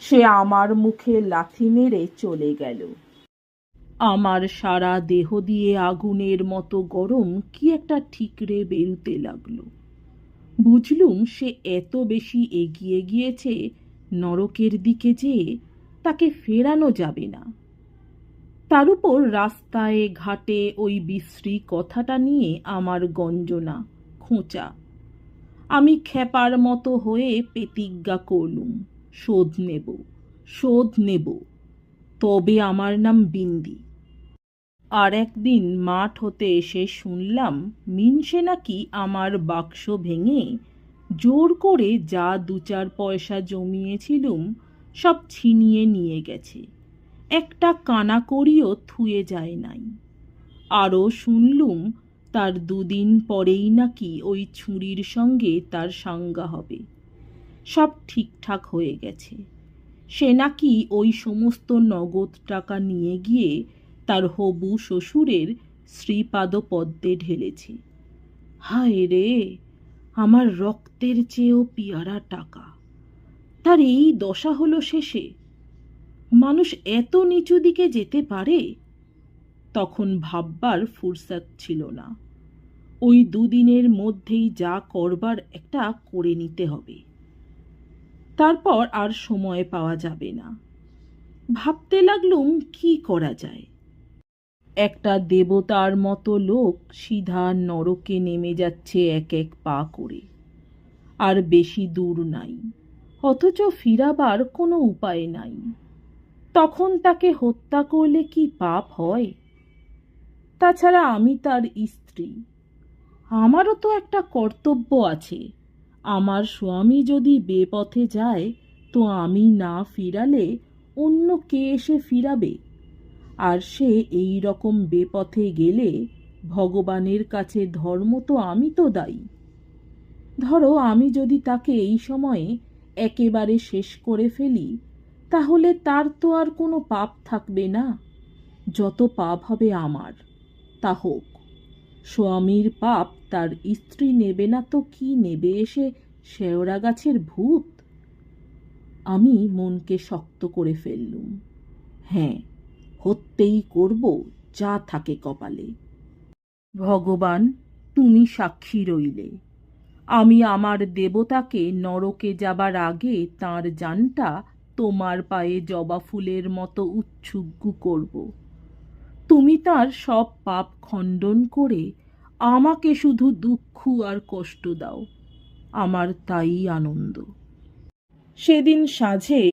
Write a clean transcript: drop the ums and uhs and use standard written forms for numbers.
সে আমার মুখে লাথি মেরে চলে গেল। আমার সারা দেহ দিয়ে আগুনের মতো গরম কি একটা ঠিকরে বেরুতে লাগলো। বুঝলুম সে এত বেশি এগিয়ে গিয়েছে নরকের দিকে যে তাকে ফেরানো যাবে না। তার উপর রাস্তায় ঘাটে ওই বিশ্রী কথাটা নিয়ে আমার গঞ্জনা, খোঁচা। আমি ক্ষেপার মতো হয়ে প্রতিজ্ঞা করলুম, শোধ নেব, শোধ নেব। তবে আমার নাম বিন্দি। আর একদিন মাঠ হতে এসে শুনলাম মিনসে নাকি আমার বাক্স ভেঙে জোর করে যা 2-4 পয়সা জমিয়েছিলুম সব ছিনিয়ে নিয়ে গেছে, একটা কানাকড়িও থুয়ে যায় নাই। আরও শুনলুম তার 2 দিন পরেই নাকি ওই ছুরির সঙ্গে তার সাঙ্গা হবে। সব ঠিকঠাক হয়ে গেছে। সে নাকি ওই সমস্ত নগদ টাকা নিয়ে গিয়ে তার হবু শ্বশুরের শ্রীপাদপদ্মে ঢেলেছে। হায় রে, আমার রক্তের চেয়েও পিয়ারা টাকা। তার এই দশা হলো শেষে। মানুষ এত নিচু দিকে যেতে পারে? তখন ভাববার ফুরসত ছিল না। ওই 2 দিনের মধ্যেই যা করবার একটা করে নিতে হবে, তারপর আর সময় পাওয়া যাবে না। ভাবতে লাগলুম কি করা যায়। একটা দেবতার মতো লোক সিধা নরকে নেমে যাচ্ছে এক এক পা করে, আর বেশি দূর নাই, অথচ ফিরাবার কোনো উপায় নাই। তখন তাকে হত্যা করলে কি পাপ হয়? তাছাড়া আমি তার স্ত্রী, আমারও তো একটা কর্তব্য আছে। আমার স্বামী যদি বেপথে যায় তো আমি না ফিরালে অন্য কে এসে ফিরাবে? আর সে এই রকম বেপথে গেলে ভগবানের কাছে ধর্ম তো আমি তো দায়ী। ধরো আমি যদি তাকে এই সময়ে একেবারে শেষ করে ফেলি, তাহলে তার তো আর কোনো পাপ থাকবে না। যত পাপ হবে আমার, তা হোক। স্বামীর পাপ তার স্ত্রী নেবে না তো কি নেবে এসে শেওড়া গাছের ভূত? আমি মনকে শক্ত করে ফেললুম। হ্যাঁ, হত্যেই করব, যা থাকে কপালে। ভগবান, তুমি সাক্ষী রইলে। আমি আমার দেবতাকে নরকে যাবার আগে তাঁর জানটা তোমার পায়ে জবা ফুলের মতো উৎসুগ্গ করব। তুমি তার সব পাপ খণ্ডন করে আমাকে শুধু দুঃখ আর কষ্ট দাও, আমার তাই আনন্দ। সেদিন সাঁঝে